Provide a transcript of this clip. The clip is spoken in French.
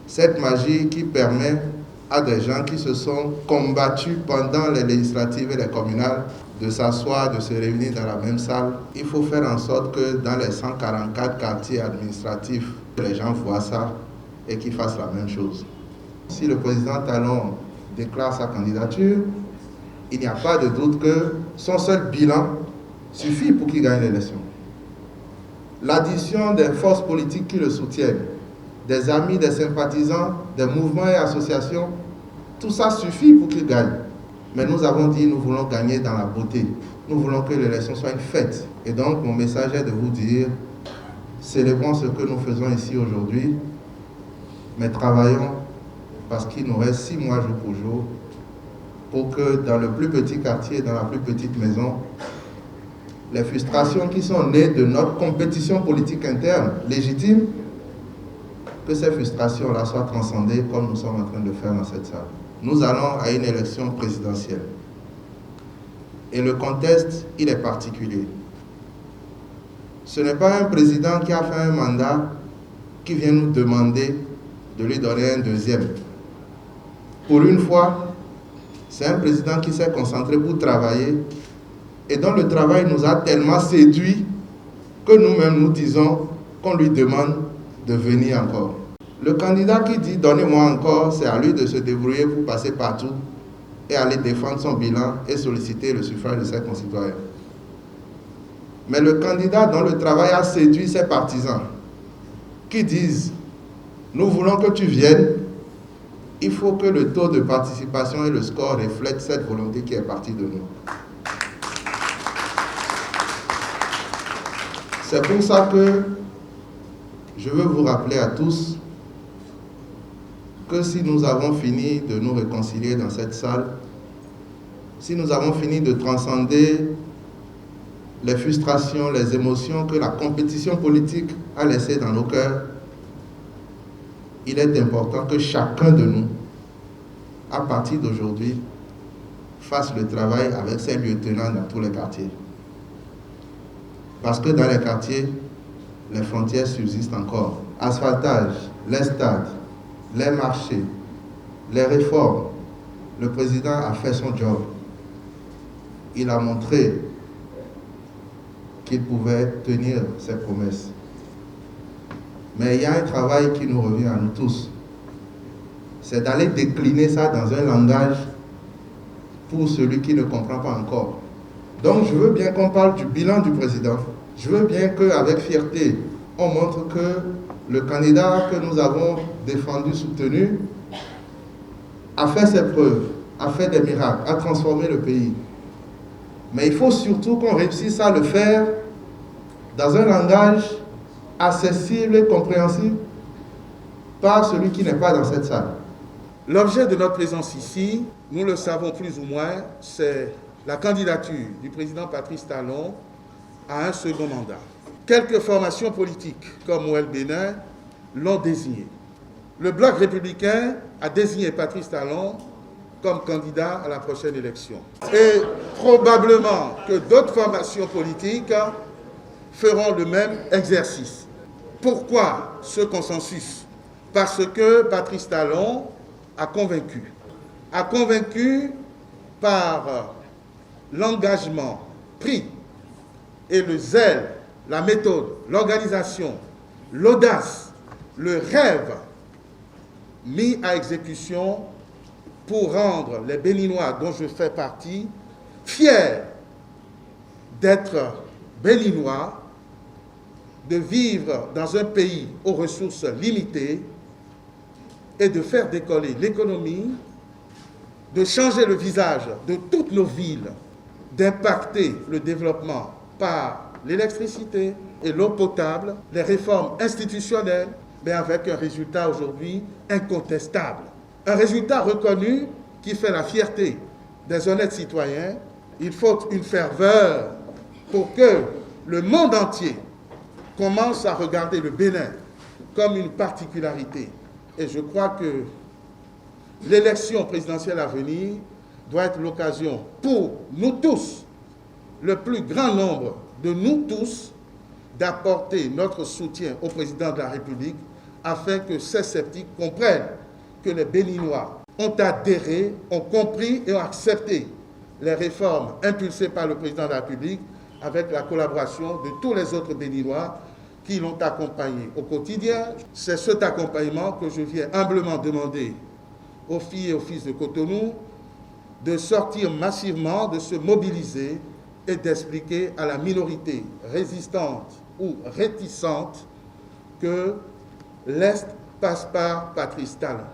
Cette magie qui permet à des gens qui se sont combattus pendant les législatives et les communales de s'asseoir, de se réunir dans la même salle. Il faut faire en sorte que dans les 144 quartiers administratifs, les gens voient ça et qu'ils fassent la même chose. Si le président Talon déclare sa candidature, il n'y a pas de doute que son seul bilan suffit pour qu'il gagne l'élection. L'addition des forces politiques qui le soutiennent, des amis, des sympathisants, des mouvements et associations, tout ça suffit pour qu'il gagne. Mais nous avons dit, nous voulons gagner dans la beauté. Nous voulons que l'élection soit une fête. Et donc, mon message est de vous dire, célébrons ce que nous faisons ici aujourd'hui, mais travaillons parce qu'il nous reste 6 mois jour pour jour pour que dans le plus petit quartier, dans la plus petite maison, les frustrations qui sont nées de notre compétition politique interne légitime, que ces frustrations-là soient transcendées comme nous sommes en train de faire dans cette salle. Nous allons à une élection présidentielle. Et le contexte, il est particulier. Ce n'est pas un président qui a fait un mandat qui vient nous demander de lui donner un deuxième. Pour une fois, c'est un président qui s'est concentré pour travailler et dont le travail nous a tellement séduit que nous-mêmes nous disons qu'on lui demande de venir encore. Le candidat qui dit « donnez-moi encore », c'est à lui de se débrouiller pour passer partout et aller défendre son bilan et solliciter le suffrage de ses concitoyens. Mais le candidat dont le travail a séduit ses partisans, qui disent « nous voulons que tu viennes », il faut que le taux de participation et le score reflètent cette volonté qui est partie de nous. C'est pour ça que je veux vous rappeler à tous que si nous avons fini de nous réconcilier dans cette salle, si nous avons fini de transcender les frustrations, les émotions que la compétition politique a laissées dans nos cœurs, il est important que chacun de nous, à partir d'aujourd'hui, fasse le travail avec ses lieutenants dans tous les quartiers. Parce que dans les quartiers, les frontières subsistent encore. Asphaltage, les stades, les marchés, les réformes. Le président a fait son job. Il a montré qu'il pouvait tenir ses promesses. Mais il y a un travail qui nous revient à nous tous. C'est d'aller décliner ça dans un langage pour celui qui ne comprend pas encore. Donc je veux bien qu'on parle du bilan du président. Je veux bien qu'avec fierté, on montre que le candidat que nous avons défendu, soutenu, a fait ses preuves, a fait des miracles, a transformé le pays. Mais il faut surtout qu'on réussisse à le faire dans un langage accessible et compréhensible par celui qui n'est pas dans cette salle. L'objet de notre présence ici, nous le savons plus ou moins, c'est la candidature du président Patrice Talon à un second mandat. Quelques formations politiques, comme Ouel Bénin, l'ont désigné. Le Bloc républicain a désigné Patrice Talon comme candidat à la prochaine élection. Et probablement que d'autres formations politiques feront le même exercice. Pourquoi ce consensus? Parce que Patrice Talon a convaincu par l'engagement pris et le zèle, la méthode, l'organisation, l'audace, le rêve mis à exécution pour rendre les Béninois dont je fais partie fiers d'être Béninois, de vivre dans un pays aux ressources limitées et de faire décoller l'économie, de changer le visage de toutes nos villes, d'impacter le développement par l'électricité et l'eau potable, les réformes institutionnelles, mais avec un résultat aujourd'hui incontestable. Un résultat reconnu qui fait la fierté des honnêtes citoyens. Il faut une ferveur pour que le monde entier commence à regarder le Bénin comme une particularité. Et je crois que l'élection présidentielle à venir doit être l'occasion pour nous tous, le plus grand nombre de nous tous, d'apporter notre soutien au président de la République afin que ces sceptiques comprennent que les Béninois ont adhéré, ont compris et ont accepté les réformes impulsées par le président de la République avec la collaboration de tous les autres Béninois qui l'ont accompagné au quotidien. C'est cet accompagnement que je viens humblement demander aux filles et aux fils de Cotonou de sortir massivement, de se mobiliser et d'expliquer à la minorité résistante ou réticente que l'Est passe par Patrice Talon.